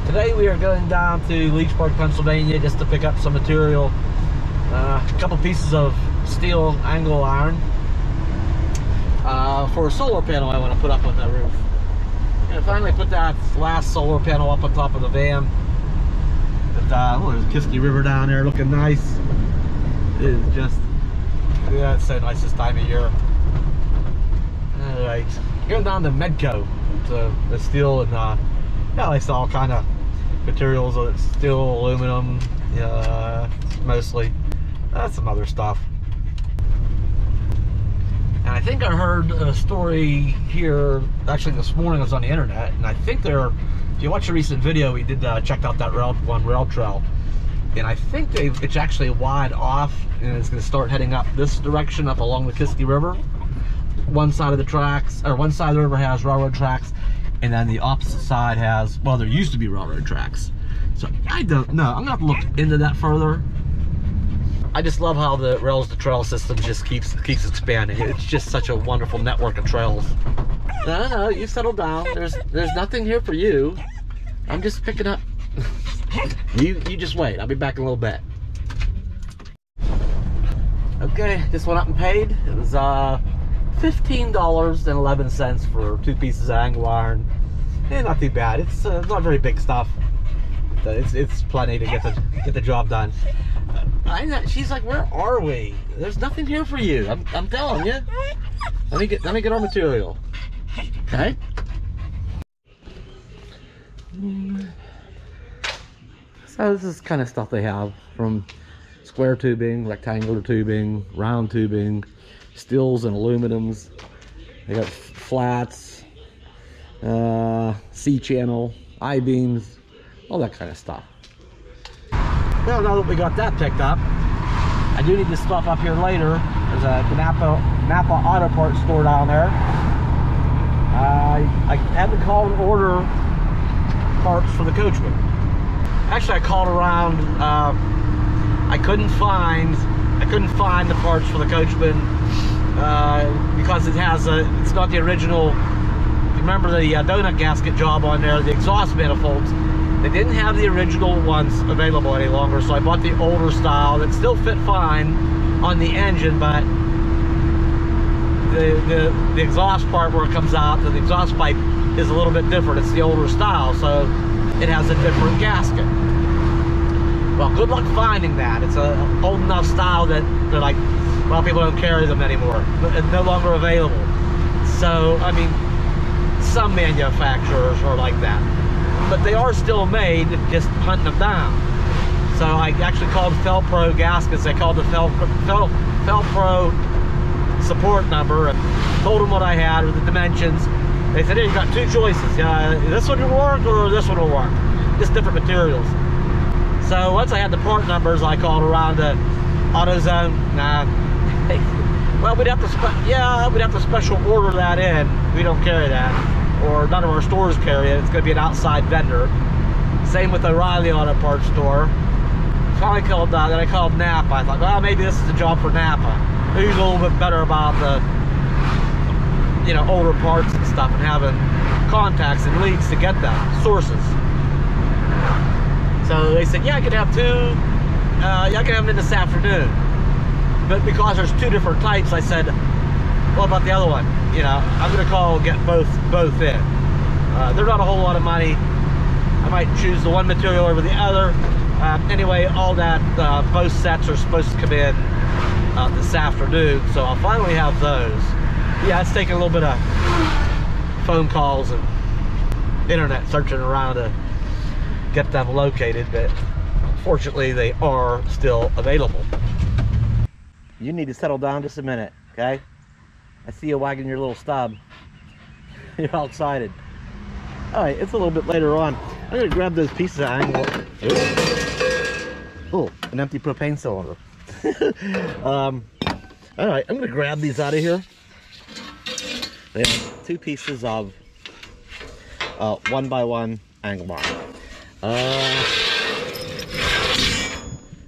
Today we are going down to Leechburg, Pennsylvania just to pick up some material. A couple pieces of steel angle iron for a solar panel I want to put up on the roof. And finally put that last solar panel up on top of the van. But, oh, there's Kiski River down there looking nice. It is just, yeah, it's so nice this time of year. Alright, going down to Medco to the steel and yeah, I saw all kind of materials, steel, aluminum, mostly. Some other stuff. And I think I heard a story here, actually this morning, it was on the internet, and I think if you watch a recent video, we did check out that rail trail, and I think it's actually wide off, and it's going to start heading up this direction, up along the Kiski River. One side of the tracks, or one side of the river has railroad tracks, and then the opposite side has, well, there used to be railroad tracks. So I don't know. I'm gonna have to look into that further. I just love how the rails to trail system just keeps expanding. It's just such a wonderful network of trails. No, you settle down. There's nothing here for you. I'm just picking up. you just wait. I'll be back in a little bit. Okay, just went up and paid. It was $15.11 for 2 pieces of angle iron. Not too bad. It's not very big stuff. It's plenty to get the job done. She's like, where are we? There's nothing here for you. I'm telling you. Let me get our material. Okay. So this is kind of stuff they have, from square tubing, rectangular tubing, round tubing, steels and aluminums. They got flats, C-channel, I-beams, all that kind of stuff. Well, now that we got that picked up, I do need to stop up here later. There's a Napa Auto Parts store down there. I had to call and order parts for the coachman. Actually, I called around. I couldn't find the parts for the coachman because it's not the original. Remember the donut gasket job on there, the exhaust manifolds. They didn't have the original ones available any longer, so I bought the older style that still fit fine on the engine, but the exhaust part where it comes out, the exhaust pipe is a little bit different. It's the older style, so it has a different gasket. Well, good luck finding that. It's an old enough style that they're like, well, people don't carry them anymore. It's no longer available. So, I mean, some manufacturers are like that. But they are still made, just hunting them down. So I actually called Felpro Gaskets. I called the Felpro support number and told them what I had with the dimensions. They said, hey, you got 2 choices. This one will work or this one will work. Just different materials. So once I had the part numbers, I called around to AutoZone. Well, we'd have to special order that in. We don't carry that, or none of our stores carry it. It's going to be an outside vendor. Same with the O'Reilly Auto Parts store. Finally called then I called Napa. I thought, well, maybe this is a job for Napa. Who's a little bit better about the, older parts and stuff, and having contacts and leads to get them, sources. So they said, yeah, I could have 2. I can have them in this afternoon. But because there's 2 different types, I said, what about the other one? I'm going to call and get both in. They're not a whole lot of money. I might choose the one material over the other. Anyway, all that, both sets are supposed to come in this afternoon, so I'll finally have those. Yeah, it's taking a little bit of phone calls and internet searching around to get them located, but fortunately they are still available. You need to settle down just a minute, okay? I see you wagging your little stub. You're all excited. All right, it's a little bit later on. I'm gonna grab those pieces of angle. Oh, an empty propane cylinder. All right, I'm gonna grab these out of here. They have 2 pieces of 1x1 angle bar.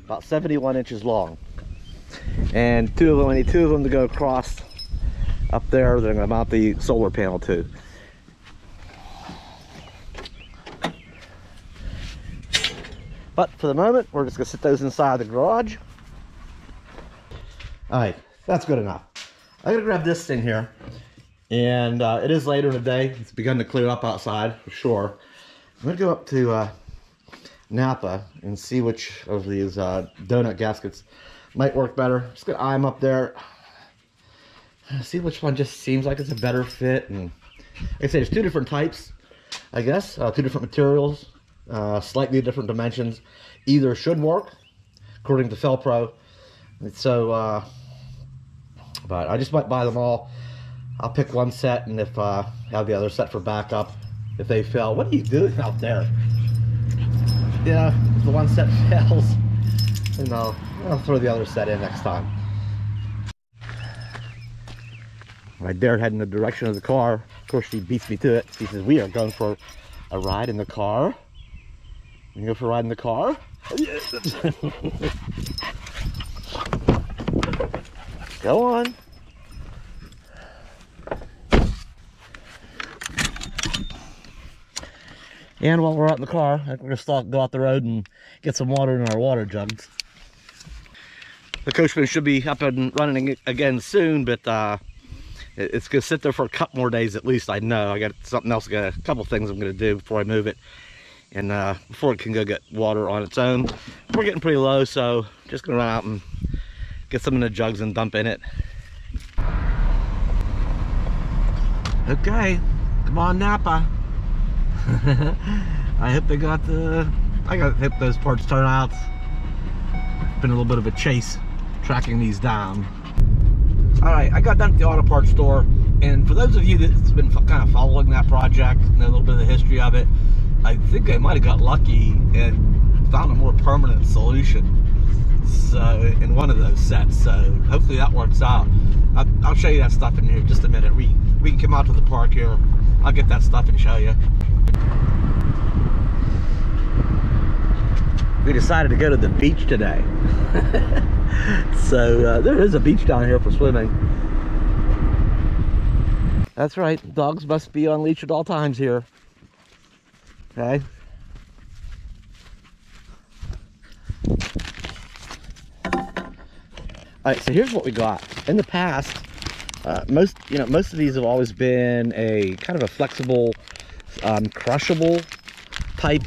About 71 inches long. And I need 2 of them to go across up there. They're going to mount the solar panel to. But for the moment, we're just gonna sit those inside the garage. All right, that's good enough. I'm gonna grab this thing here, and it is later in the day. It's begun to clear up outside for sure. I'm gonna go up to Napa and see which of these donut gaskets might work better. Just gonna eye them up there, see which one just seems like it's a better fit. And like I say, there's two different types, I guess, two different materials, slightly different dimensions. Either should work, according to Felpro. So, but I just might buy them all. I'll pick one set, and if have the other set for backup if they fail. What are you doing out there? Yeah, if the one set fails, and I'll throw the other set in next time. I dare head in the direction of the car. Of course, she beats me to it. She says, "We are going for a ride in the car." You go for a ride in the car? Go on. And while we're out in the car, we're going to go out the road and get some water in our water jugs. The Coachman should be up and running again soon, but it's going to sit there for a couple more days at least. I know I got something else, got a couple things I'm going to do before I move it, and before it can go get water on its own. We're getting pretty low, so just going to run out and get some in the jugs and dump in it. Okay, come on Napa. I hope they got hope those parts turn out. It's been a little bit of a chase tracking these down. All right, I got done at the auto parts store, and for those of you that's been kind of following that project, know a little bit of the history of it, I think I might have got lucky and found a more permanent solution. So in one of those sets, so hopefully that works out. I'll show you that stuff in here in just a minute. We can come out to the park here. I'll get that stuff and show you. We decided to go to the beach today. So there is a beach down here for swimming. That's right, dogs must be on leash at all times here. Okay. All right, so here's what we got. In the past, most of these have always been a kind of a flexible, crushable type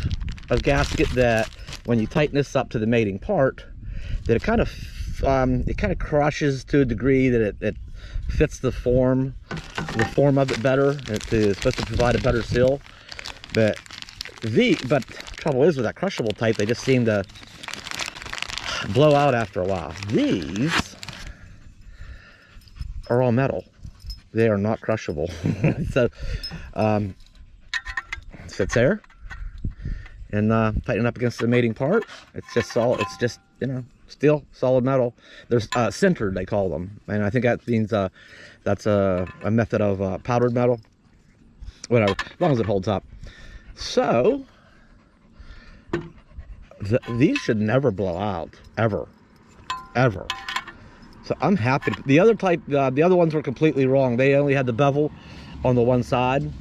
of gasket that when you tighten this up to the mating part, that it kind of crushes to a degree that it fits the form of it better. It's supposed to provide a better seal. But the trouble is with that crushable type, they just seem to blow out after a while. These are all metal. They are not crushable. So sits there and tighten up against the mating part. It's just steel, solid metal. There's sintered, they call them, and I think that means that's a method of powdered metal. Whatever, as long as it holds up. So these should never blow out, ever. So I'm happy. The other the other ones were completely wrong. They only had the bevel on the one side.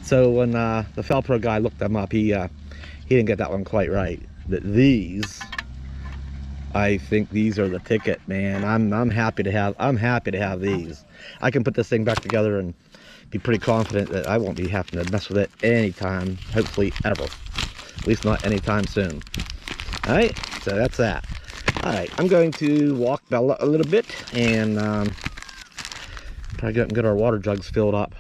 So when the Felpro guy looked them up, he didn't get that one quite right. But these, I think these are the ticket, man. I'm happy to have these. I can put this thing back together and be pretty confident that I won't be having to mess with it anytime, hopefully ever. At least not anytime soon. All right, so that's that. All right, I'm going to walk Bella a little bit and try to get up and get our water jugs filled up.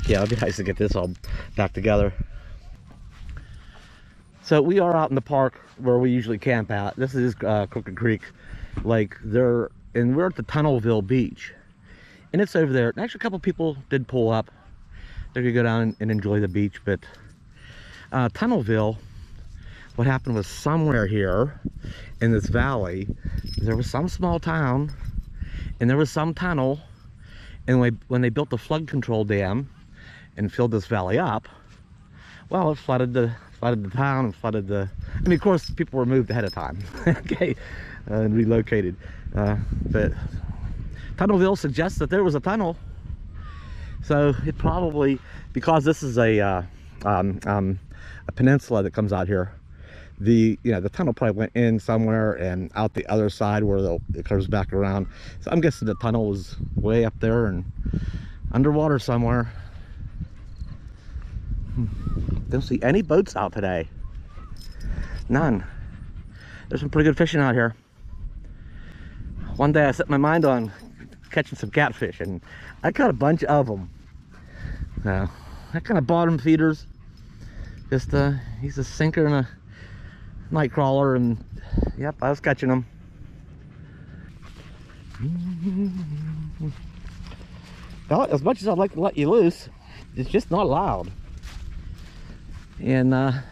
Yeah, it'd be nice to get this all back together. So we are out in the park where we usually camp out. This is Crooked Creek Lake. We're at the Tunnelville Beach, and it's over there. Actually, a couple people did pull up. They're gonna go down and enjoy the beach, but Tunnelville, what happened was somewhere here in this valley, there was some small town, and there was some tunnel, and when they built the flood control dam and filled this valley up, well, it flooded the town and flooded the, I mean, of course, people were moved ahead of time, okay, and relocated. But Tunnelville suggests that there was a tunnel. So it probably, because this is a peninsula that comes out here, the tunnel probably went in somewhere and out the other side where it curves back around. So I'm guessing the tunnel was way up there and underwater somewhere. Don't see any boats out today. None. There's some pretty good fishing out here. One day I set my mind on catching some catfish, and I caught a bunch of them. That kind of bottom feeders. Just he's a sinker and a night crawler, and yep, I was catching them. Well, as much as I'd like to let you loose, it's just not allowed. And I'm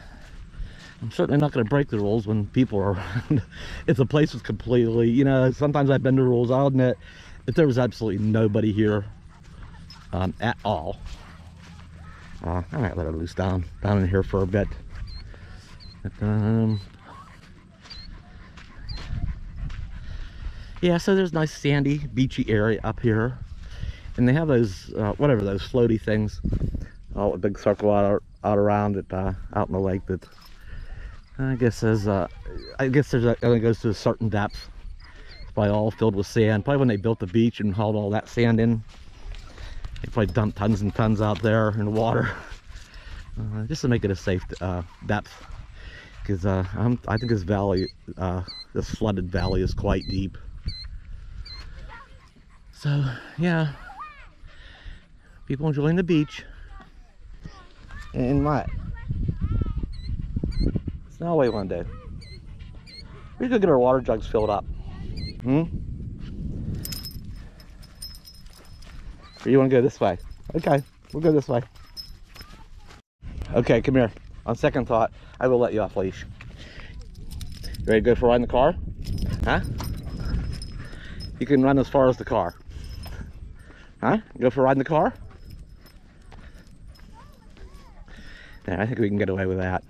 certainly not going to break the rules when people are around. If the place was completely, sometimes I bend the rules. I'll admit, if there was absolutely nobody here at all, I might let her loose down in here for a bit. But, yeah, so there's nice sandy, beachy area up here, and they have those whatever those floaty things, a big circle out around it, out in the lake that I guess there's it only goes to a certain depth. It's probably all filled with sand. Probably when they built the beach and hauled all that sand in, they probably dumped tons and tons out there in the water, just to make it a safe depth. Because I think this valley, this flooded valley, is quite deep. So yeah, people enjoying the beach. And what? It's not what we want to do. We could get our water jugs filled up. Or you want to go this way? Okay, we'll go this way. Okay, come here. On second thought, I will let you off leash. You ready to go for a ride in the car? Huh? You can run as far as the car. Huh? Go for a ride in the car? Yeah, I think we can get away with that.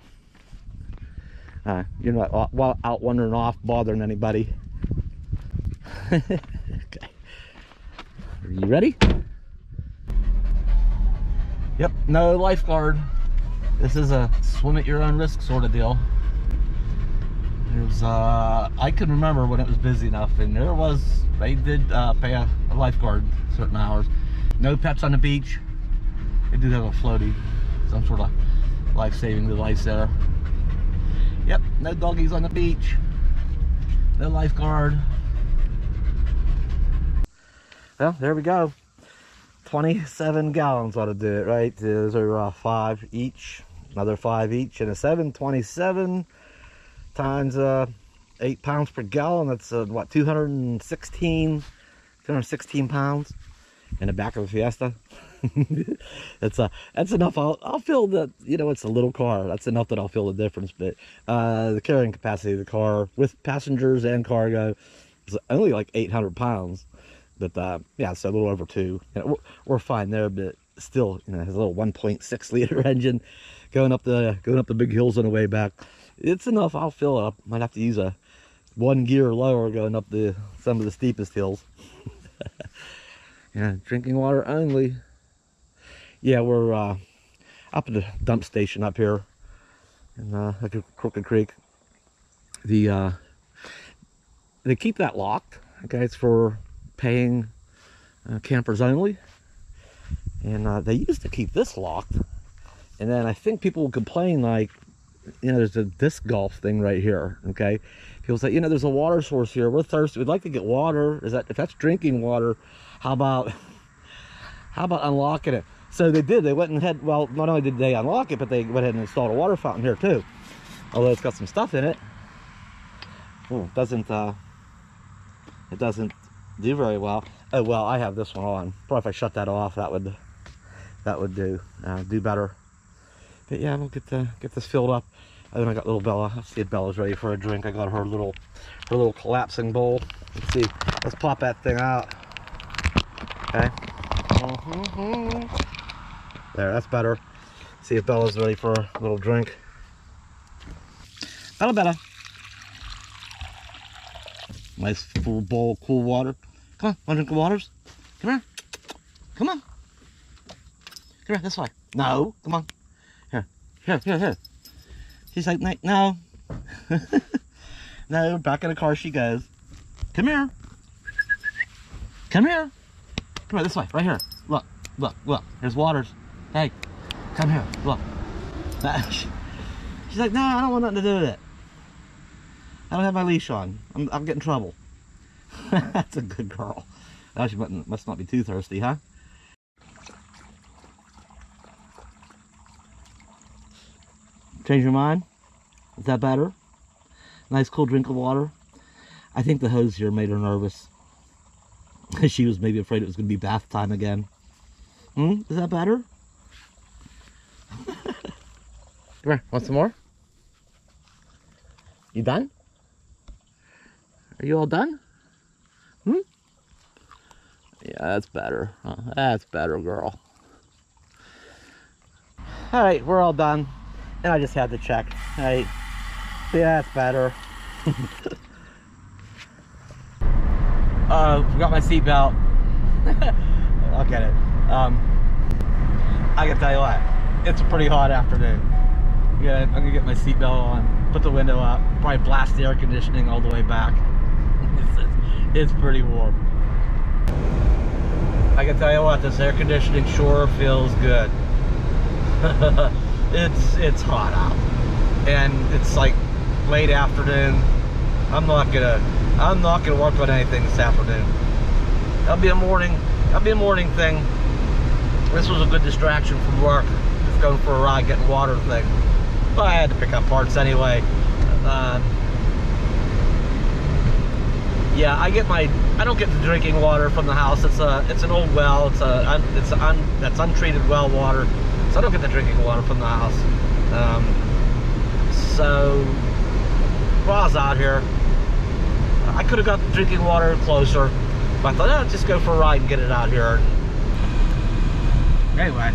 You're not out wandering off, bothering anybody. Okay. Are you ready? Yep, no lifeguard. This is a swim at your own risk sort of deal. There's, I can remember when it was busy enough, and they did pay a lifeguard certain hours. No pets on the beach. They do have a floaty, some sort of life-saving device there. Yep, no doggies on the beach. No lifeguard. Well, there we go. 27 gallons ought to do it, right? Those are 5 each, another 5 each, and a 727 times 8 pounds per gallon. That's what, 216 pounds in the back of a Fiesta. That's enough. I'll feel that, it's a little car. That's enough that I'll feel the difference. But the carrying capacity of the car with passengers and cargo is only like 800 pounds. But yeah, so a little over 2. We're fine there, but still, it has a little 1.6 liter engine going up the big hills on the way back. It's enough. I'll fill it up. Might have to use a 1 gear lower going up some of the steepest hills. Yeah, drinking water only. Yeah, we're up at the dump station up here in Crooked Creek. They keep that locked. Okay, it's for paying campers only, and they used to keep this locked, and then I think people will complain, like, there's a disc golf thing right here. Okay, people say, there's a water source here, we're thirsty, we'd like to get water. If that's drinking water, how about unlocking it? So they did. They went and had, well, not only did they unlock it, but they went ahead and installed a water fountain here too, although it's got some stuff in it. It doesn't do very well. Oh well, I have this one on. Probably if I shut that off, that would do better. But yeah, we'll get this filled up. And then I got little Bella. Let's see if Bella's ready for a drink. I got her little collapsing bowl. Let's see. Let's pop that thing out. Okay. There, that's better. See if Bella's ready for a little drink. Bella. Nice full bowl of cool water. Come on, want to drink the waters? Come here. Come on. Come here, this way. No, come on. Here. She's like, no. No, back in the car she goes. Come here. Come here. Come here, this way, right here. Look, look, look. There's waters. Hey, come here, look. She's like, no, I don't want nothing to do with it. I don't have my leash on. I'll get in trouble. That's a good girl. Oh, she must not be too thirsty, huh? Change your mind? Is that better? Nice cool drink of water. I think the hose here made her nervous. She was maybe afraid it was going to be bath time again. Is that better? Come here, want some more? You done? Are you all done? Yeah, that's better. That's better, girl. Alright, we're all done. And I just had to check. Alright. Yeah, that's better. Forgot my seatbelt. I'll get it. I can tell you what, it's a pretty hot afternoon. Yeah, I'm gonna get my seatbelt on, put the window up, probably blast the air conditioning all the way back. It's pretty warm. I can tell you what, this air conditioning sure feels good. It's hot out, and it's like late afternoon. I'm not gonna work on anything this afternoon. That'll be a morning thing. This was a good distraction from work. Just going for a ride, getting water thing. But I had to pick up parts anyway. Yeah, I don't get the drinking water from the house. It's an old well. That's untreated well water. So I don't get the drinking water from the house. So while I was out here, I could have got the drinking water closer, but I thought, oh, just go for a ride and get it out here. Anyway,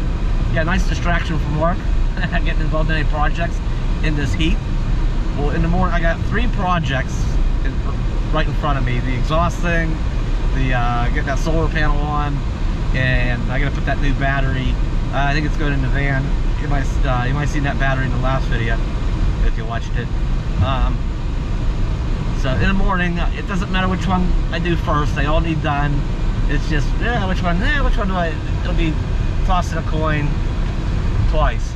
yeah, nice distraction from work. Getting involved in any projects in this heat. Well, in the morning, I got 3 projects right in front of me. The exhaust thing, getting that solar panel on, and I got to put that new battery. I think it's going in the van. You might have seen that battery in the last video if you watched it. So in the morning, it doesn't matter which one I do first. They all need done. It's just, yeah, which one do I? It'll be tossing a coin twice.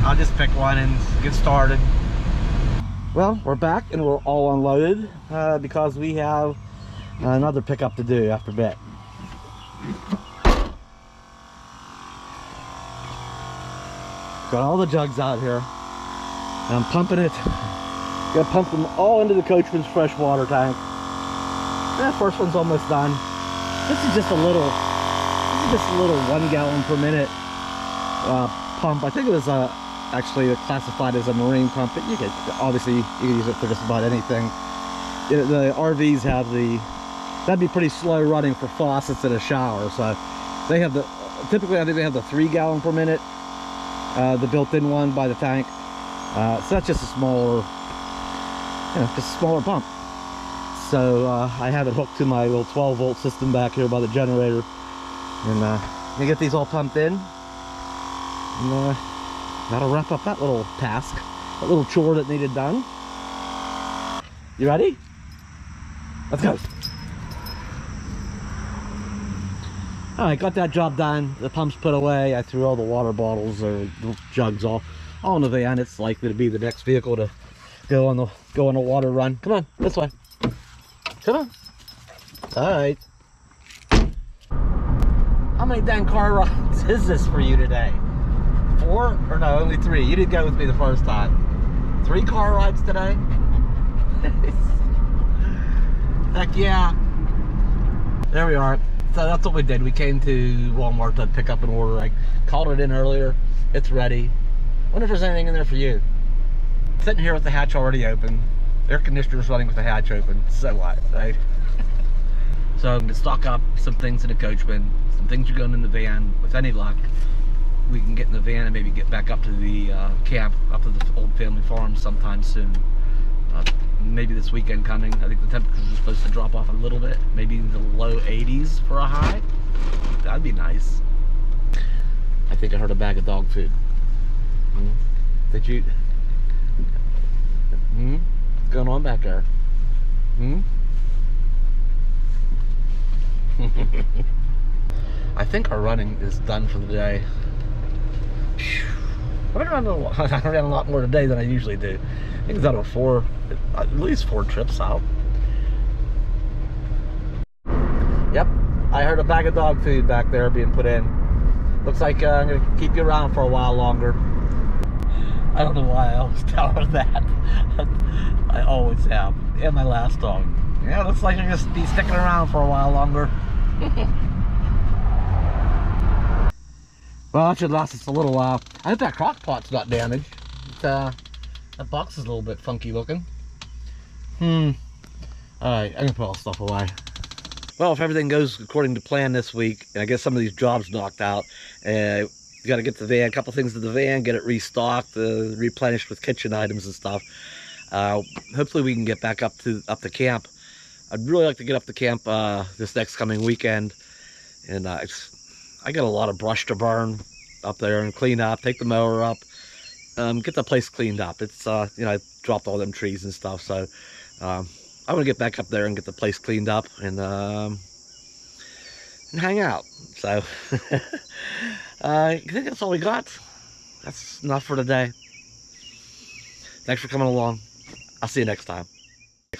I'll just pick one and get started. Well, we're back and we're all unloaded because we have another pickup to do after a bit. Got all the jugs out here, and I'm pumping it. Gonna pump them all into the Coachman's fresh water tank. That first one's almost done. This is just a little 1 gallon per minute pump. I think it was actually classified as a marine pump, but obviously you can use it for just about anything. The RVs have that'd be pretty slow running for faucets in a shower. So they have typically I think they have the 3 gallon per minute, the built-in one by the tank. So that's just a smaller, just a smaller pump. So I have it hooked to my little 12-volt system back here by the generator, and I get these all pumped in, and that'll wrap up that little task, that little chore that needed done. You ready? Let's go. All right, got that job done. The pump's put away. I threw all the water bottles or the jugs all in the van. It's likely to be the next vehicle to go on the water run. Come on, this way. Come on. All right. How many dang car rides is this for you today? 4? Or no, only 3. You didn't go with me the first time. 3 car rides today? Heck yeah. There we are. So that's what we did. We came to Walmart to pick up an order. I called it in earlier. It's ready. Wonder if there's anything in there for you. Sitting here with the hatch already open. Air conditioner's running with the hatch open. So what, right? So I'm gonna stock up some things in the Coachman. Some things are going in the van. With any luck, we can get in the van and maybe get back up to the camp, up to the old family farm sometime soon. Maybe this weekend coming. I think the temperatures are supposed to drop off a little bit, maybe in the low 80s for a high. That'd be nice. I think I heard a bag of dog food. Did you? What's going on back there? I think our running is done for the day. I ran a lot more today than I usually do. I think it's out of at least four trips out. Yep, I heard a bag of dog food back there being put in. Looks like I'm gonna keep you around for a while longer. I don't know why I always tell her that. I always have. And my last dog. Yeah, looks like you're gonna be sticking around for a while longer. Well, that should last us a little while. I hope that crock pot's not damaged. That box is a little bit funky looking. Alright, I'm gonna put all the stuff away. Well, if everything goes according to plan this week, and I get some of these jobs knocked out, you got to get the van, a couple things to the van, get it restocked, replenished with kitchen items and stuff. Hopefully we can get back up to camp. I'd really like to get up to camp this next coming weekend, and I got a lot of brush to burn up there and clean up, take the mower up, get the place cleaned up. It's you know, I dropped all them trees and stuff, so I want to get back up there and get the place cleaned up and hang out. So I think that's all we got. That's enough for today. Thanks for coming along. I'll see you next time.